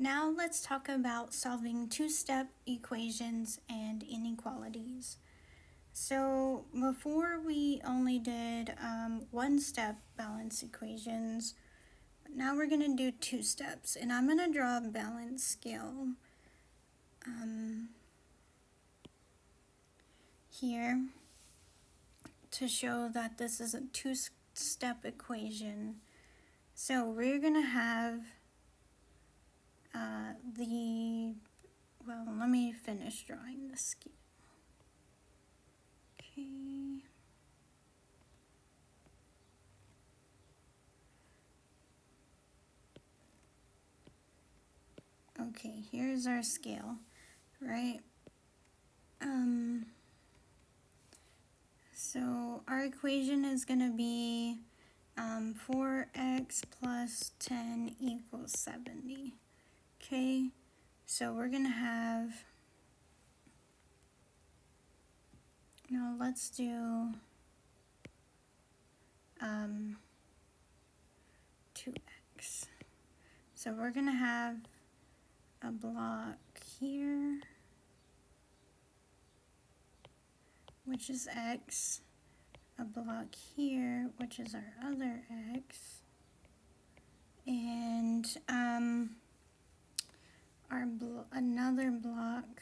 Now let's talk about solving two-step equations and inequalities. So before we only did one-step balance equations, now we're going to do two steps, and I'm going to draw a balance scale here to show that this is a two-step equation. So we're going to have let me finish drawing the scale. Okay, here's our scale, right? So our equation is going to be 4x plus 10 equals 70. Okay, so we're going to have, now let's do 2x. So we're going to have a block here, which is x, a block here, which is our other x, and another block,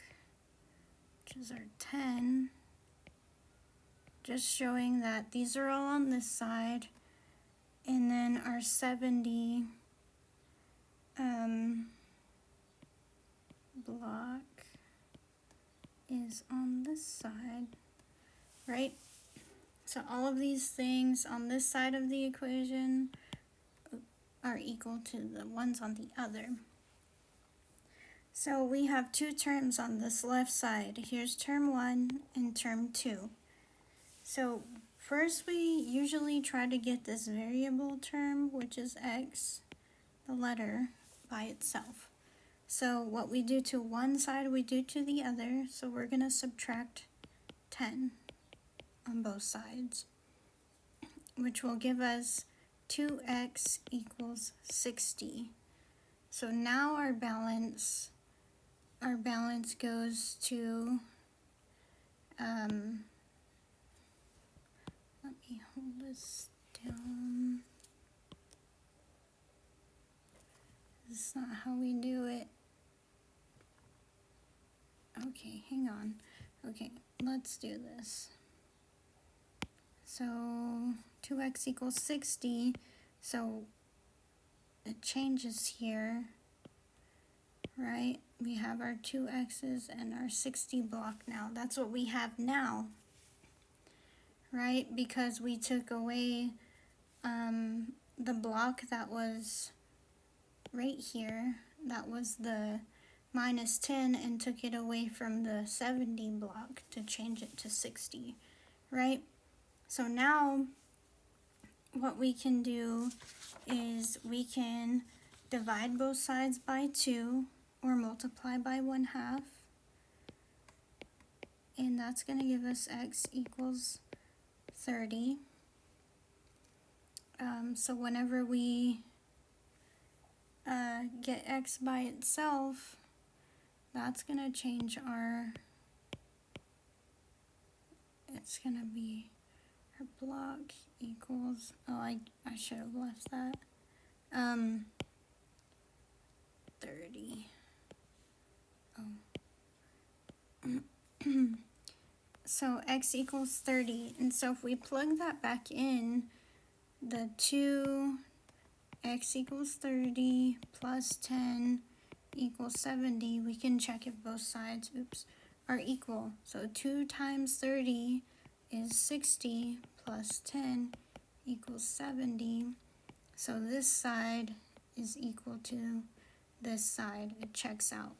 which is our 10, just showing that these are all on this side, and then our 70 block is on this side, right? So all of these things on this side of the equation are equal to the ones on the other. So we have two terms on this left side. Here's term 1 and term 2. So first we usually try to get this variable term, which is x, the letter, by itself. So what we do to one side, we do to the other. So we're going to subtract 10 on both sides, which will give us 2x equals 60. So now our balance goes to, let me hold this down. This is not how we do it. Okay, hang on. Okay, let's do this. So 2x equals 60, so it changes here, right? We have our 2x's and our 60 block now. That's what we have now, right? Because we took away the block that was right here, that was the minus 10, and took it away from the 70 block to change it to 60, right? So now what we can do is we can divide both sides by 2 or multiply by 1/2, and that's going to give us x equals 30. So whenever we get x by itself, that's going to change it's going to be our block equals, I should have left that, 30. So x equals 30, and so if we plug that back in, the 2x equals 30 plus 10 equals 70, we can check if both sides, are equal. So 2 times 30 is 60 plus 10 equals 70. So this side is equal to this side. It checks out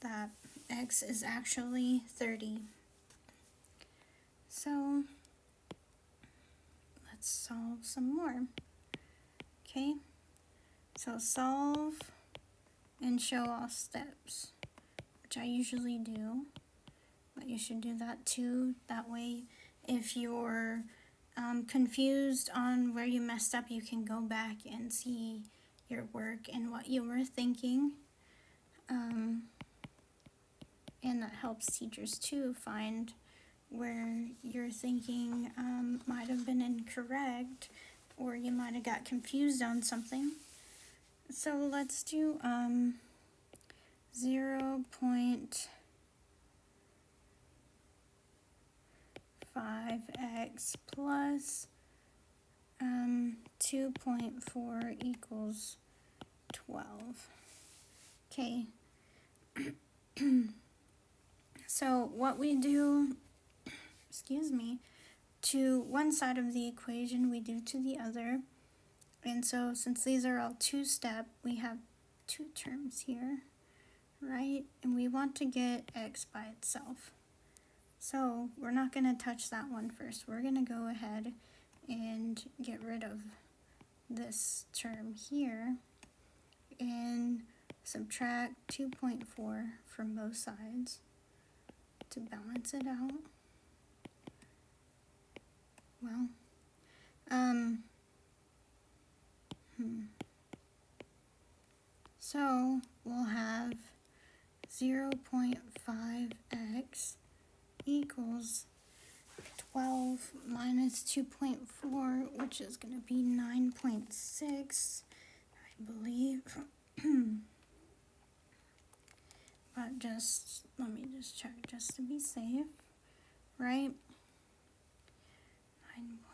that x is actually 30. So let's solve some more. Okay, so solve and show all steps, which I usually do, but you should do that too. That way, if you're confused on where you messed up, you can go back and see your work and what you were thinking. and that helps teachers too find where your thinking might have been incorrect, or you might have got confused on something. So let's do 0.5x plus 2.4 equals 12. Okay. So what we do, to one side of the equation, we do to the other. And so since these are all two-step, we have two terms here, right? And we want to get x by itself. So we're not going to touch that one first. We're going to go ahead and get rid of this term here and subtract 2.4 from both sides to balance it out. Well, so we'll have 0.5x equals 12 minus 2.4, which is going to be 9.6, I believe. But let me just check just to be safe, right?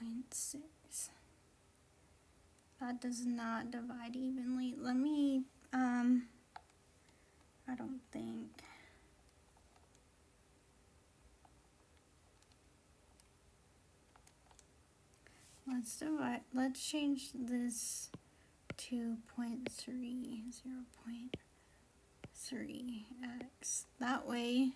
9.6. That does not divide evenly. Let me, I don't think. Let's change this to 0.3x. That way,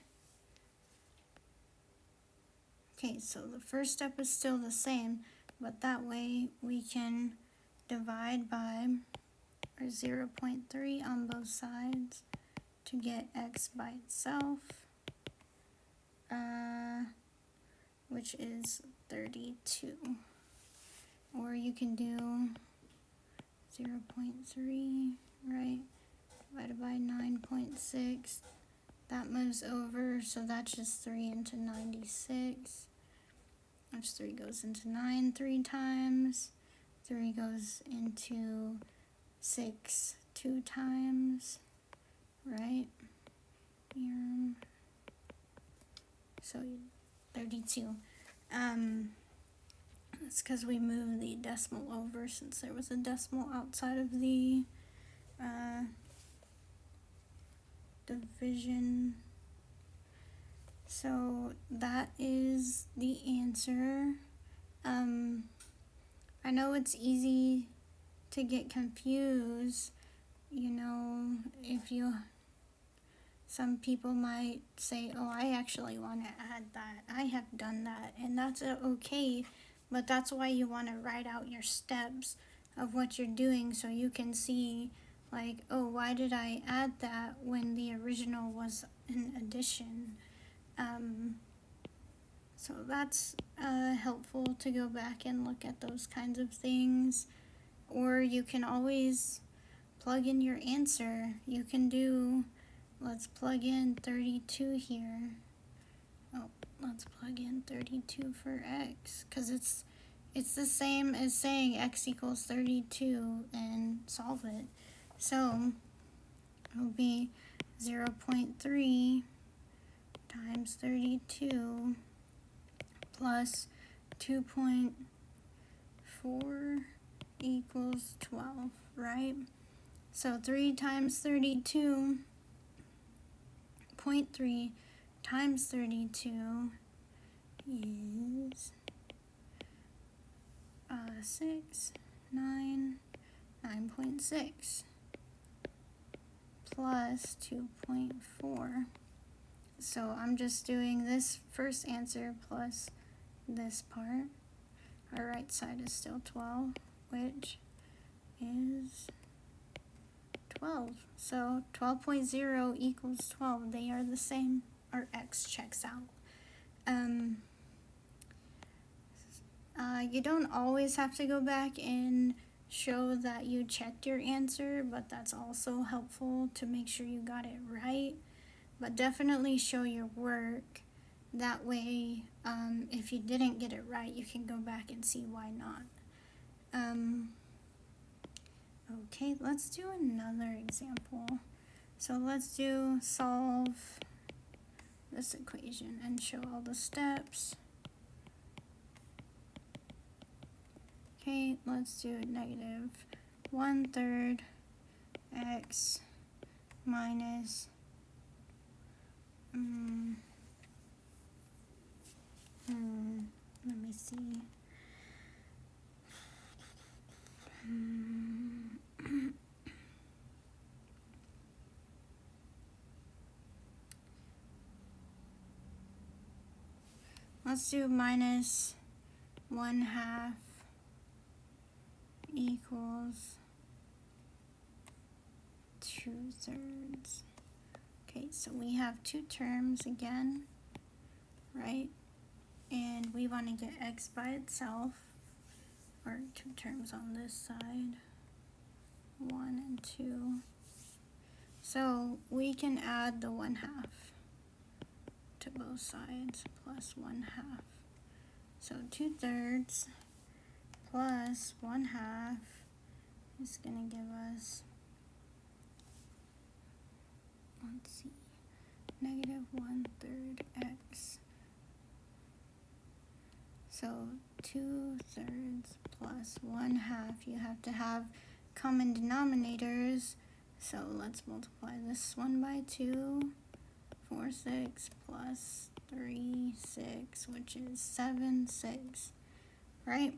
okay, so the first step is still the same, but that way we can divide by our 0.3 on both sides to get x by itself, which is 32. Or you can do 0.3, right, divided by 9.6. That moves over, so that's just 3 into 96. Which 3 goes into 9 3 times. 3 goes into 6 2 times, right? So 32. That's because we moved the decimal over since there was a decimal outside of the division. So that is the answer. I know it's easy to get confused, some people might say, oh, I actually want to add that. I have done that, and that's okay, but that's why you want to write out your steps of what you're doing so you can see, like, oh, why did I add that when the original was an addition? So that's helpful to go back and look at those kinds of things. Or you can always plug in your answer. You can do, let's plug in 32 here. Oh, let's plug in 32 for x, because it's the same as saying x equals 32 and solve it. So it'll be 0.3 times 32 plus 2.4 equals 12, right? So 3 times 32, 0.3 times 32 is 9.6 plus 2.4. So I'm just doing this first answer plus this part. Our right side is still 12, which is 12. So 12.0 equals 12. They are the same. Our x checks out. You don't always have to go back and show that you checked your answer, but that's also helpful to make sure you got it right. But definitely show your work. That way, if you didn't get it right, you can go back and see why not. Okay, let's do another example. So let's do solve this equation and show all the steps. Okay, let's do negative 1/3 x minus let me see. Let's do minus 1/2 equals 2/3. Okay, so we have two terms again, right? And we want to get x by itself, or two terms on this side, 1 and 2. So we can add the 1/2 to both sides, plus 1/2. So 2/3 plus 1/2 is going to give us, let's see, negative 1/3 x. So 2/3 plus 1/2, you have to have common denominators. So let's multiply this one by 2. 4, 6 plus 3, 6, which is 7, 6, right?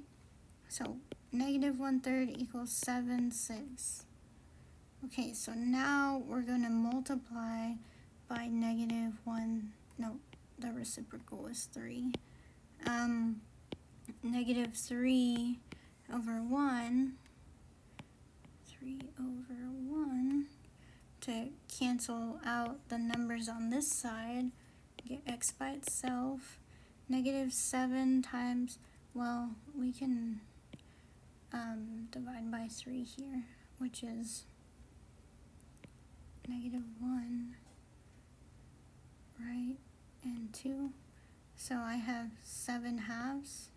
So negative 1/3 equals 7, 6. Okay, so now we're going to multiply by negative 1, no, the reciprocal is 3. Negative 3 over 1, 3 over 1, to cancel out the numbers on this side, get x by itself. Negative 7 times, well, we can divide by 3 here, which is negative 1, right, and 2. So I have 7/2,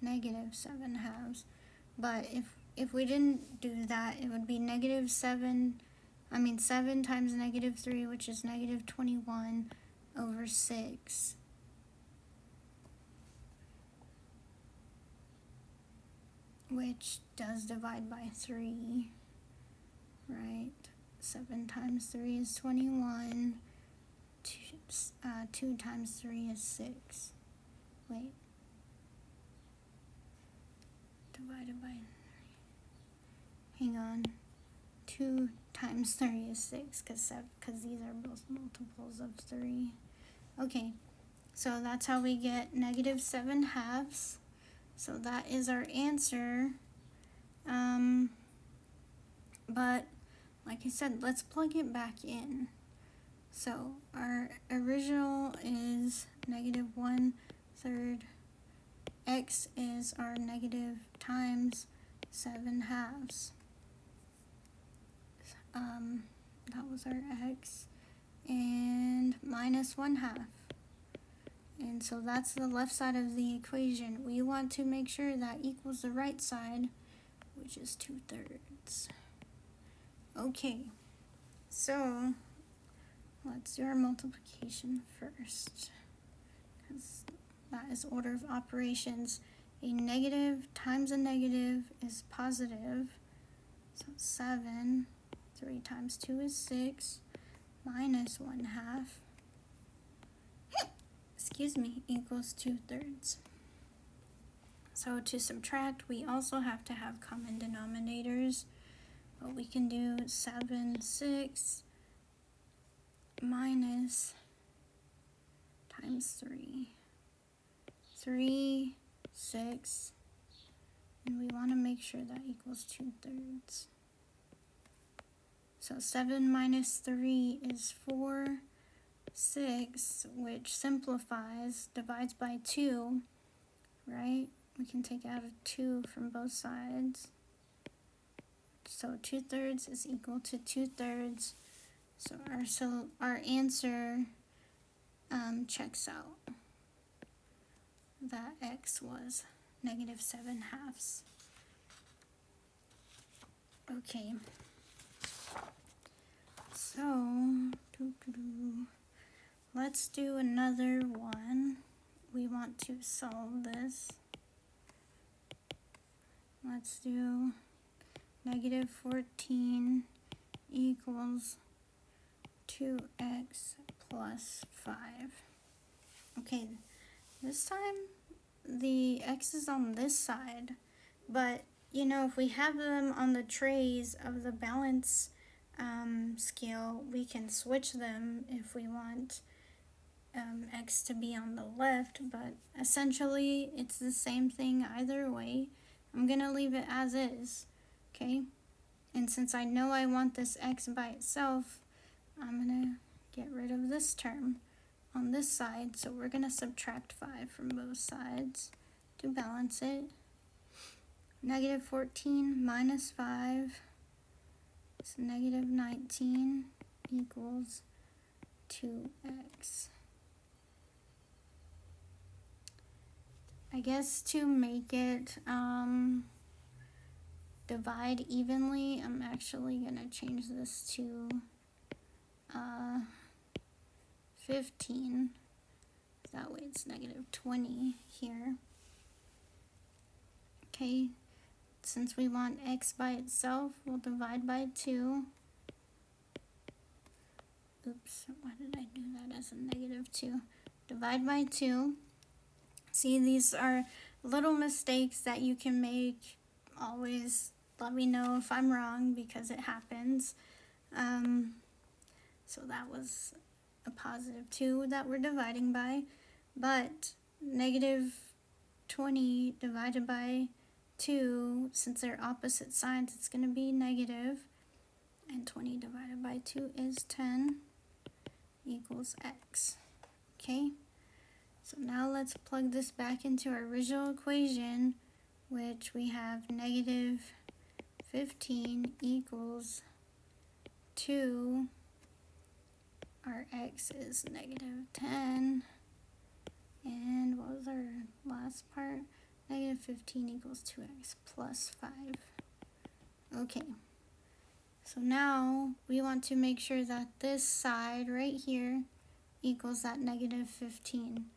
negative 7/2. But if we didn't do that, it would be 7 times negative 3, which is negative 21 over 6. Which does divide by 3, right? 7 times 3 is 21. 2 times 3 is 6. Wait. Divided by 3. Hang on. 2 times 3 is 6, because these are both multiples of 3. Okay, so that's how we get negative 7/2. So that is our answer. But like I said, let's plug it back in. So our original is negative 1/3. X is our negative times 7/2. That was our x, and minus 1/2. And so that's the left side of the equation. We want to make sure that equals the right side, which is 2/3. Okay, so let's do our multiplication first, because that is order of operations. A negative times a negative is positive. So 7, 3 times 2 is 6, minus 1/2, equals 2/3. So to subtract, we also have to have common denominators. But we can do 7, 6 minus times 3. 3, 6, and we want to make sure that equals 2/3. So 7 minus 3 is 4. 6, which simplifies, divides by 2, right? We can take out a 2 from both sides. So 2/3 is equal to 2/3. So our answer checks out. That x was -7/2. Okay. So let's do another one. We want to solve this. Let's do -14 equals 2x plus 5. Okay, this time the x is on this side, but you know, if we have them on the trays of the balance scale, we can switch them if we want x to be on the left, but essentially it's the same thing either way. I'm gonna leave it as is, okay? And since I know I want this x by itself, I'm gonna get rid of this term on this side, so we're gonna subtract 5 from both sides to balance it. -14 minus 5 is -19 equals 2x. I guess to make it divide evenly, I'm actually gonna change this to 15. That way it's -20 here. Okay, since we want x by itself, we'll divide by 2. Oops, why did I do that as a -2? Divide by 2. See, these are little mistakes that you can make. Always let me know if I'm wrong, because it happens. So that was a +2 that we're dividing by, but -20 divided by 2, since they're opposite signs, it's going to be negative, and 20 divided by 2 is 10 equals x. Okay, so now let's plug this back into our original equation, which we have -15 equals 2. Our x is -10. And what was our last part? -15 equals 2x plus 5. Okay. So now we want to make sure that this side right here equals that -15.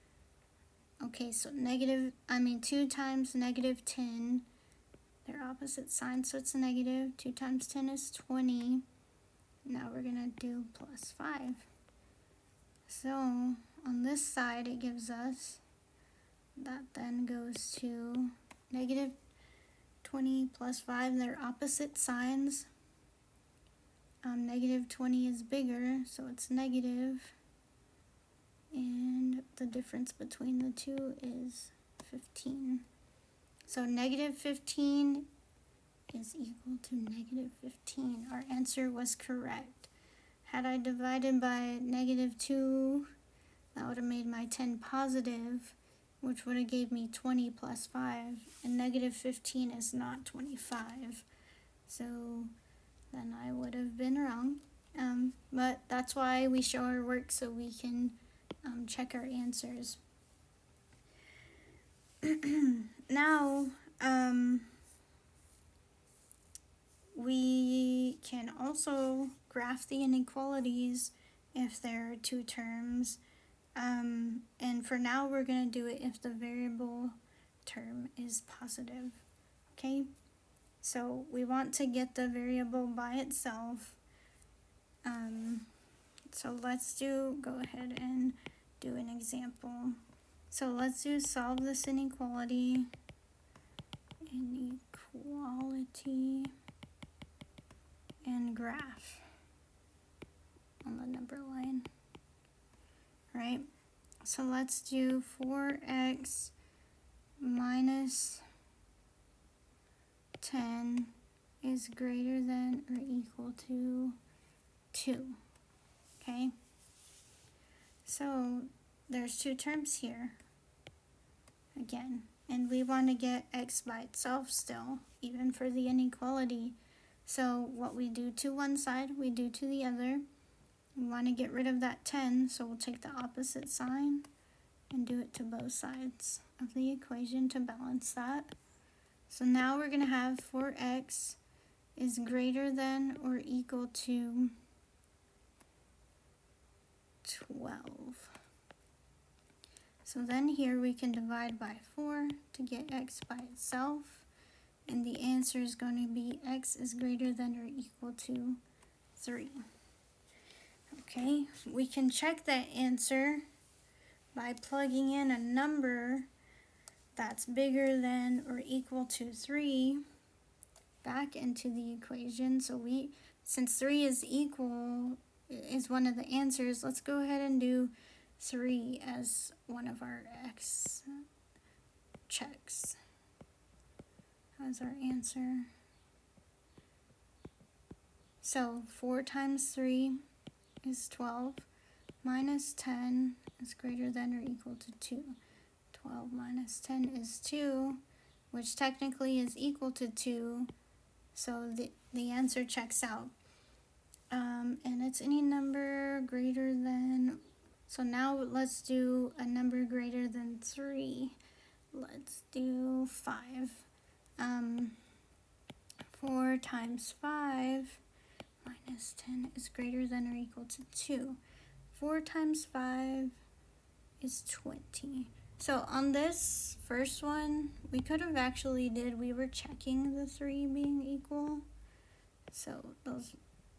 Okay, so 2 times -10, they're opposite signs, so it's negative. 2 times 10 is 20. Now we're gonna do plus 5. So on this side, it gives us, that then goes to -20 plus 5. They're opposite signs. -20 is bigger, so it's negative. And the difference between the two is 15. So -15 is equal to -15. Our answer was correct. Had I divided by -2, that would have made my 10 positive, which would have gave me 20 plus 5, and -15 is not 25. So then I would have been wrong. But that's why we show our work, so we can check our answers. Now, we can also graph the inequalities if there are two terms. And for now, we're going to do it if the variable term is positive. Okay? So we want to get the variable by itself. So let's go ahead and do an example. So let's solve this inequality. Inequality and graph on the number line. Right? So let's do 4x minus 10 is greater than or equal to 2. Okay? So there's two terms here again, and we want to get x by itself still, even for the inequality. So what we do to one side, we do to the other. We want to get rid of that 10, so we'll take the opposite sign and do it to both sides of the equation to balance that. So now we're going to have 4x is greater than or equal to 12. So then here we can divide by 4 to get x by itself. And the answer is going to be x is greater than or equal to 3. Okay, we can check that answer by plugging in a number that's bigger than or equal to 3 back into the equation. So since 3 is one of the answers, let's go ahead and do 3 as one of our x checks as our answer. So 4 times 3 is 12, minus 10 is greater than or equal to 2. 12 minus 10 is 2, which technically is equal to 2, so the answer checks out. And it's any number greater than, so now let's do a number greater than 3. Let's do 5. 4 times 5 minus 10 is greater than or equal to 2. 4 times 5 is 20. So on this first one, we could have actually we were checking the 3 being equal. So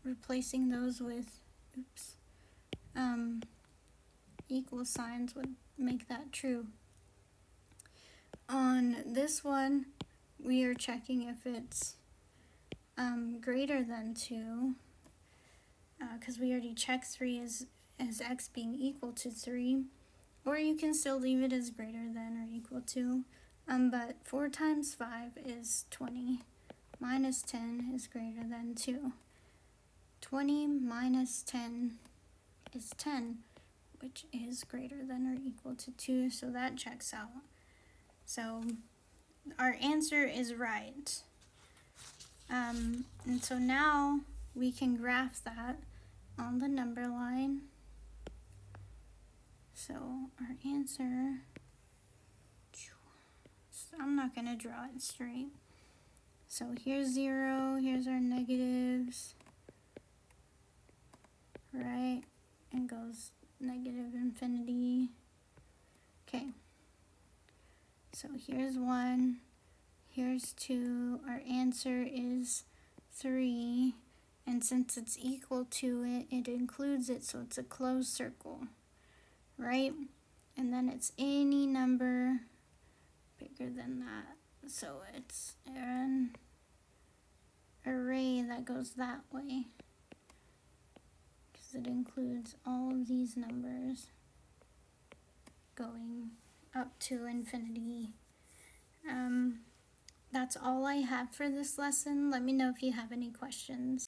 replacing those with, equal signs would make that true. On this one, we are checking if it's greater than 2, because we already checked 3 as x being equal to 3, or you can still leave it as greater than or equal to, but 4 times 5 is 20, minus 10 is greater than 2. 20 minus 10 is 10, which is greater than or equal to 2, so that checks out. So our answer is right. And so now we can graph that on the number line. So our answer, I'm not going to draw it straight. So here's 0, here's our negatives, right? And goes negative infinity. Okay. So here's 1, here's 2, our answer is 3, and since it's equal to it, it includes it, so it's a closed circle, right? And then it's any number bigger than that, so it's an array that goes that way, because it includes all of these numbers going up to infinity. That's all I have for this lesson. Let me know if you have any questions.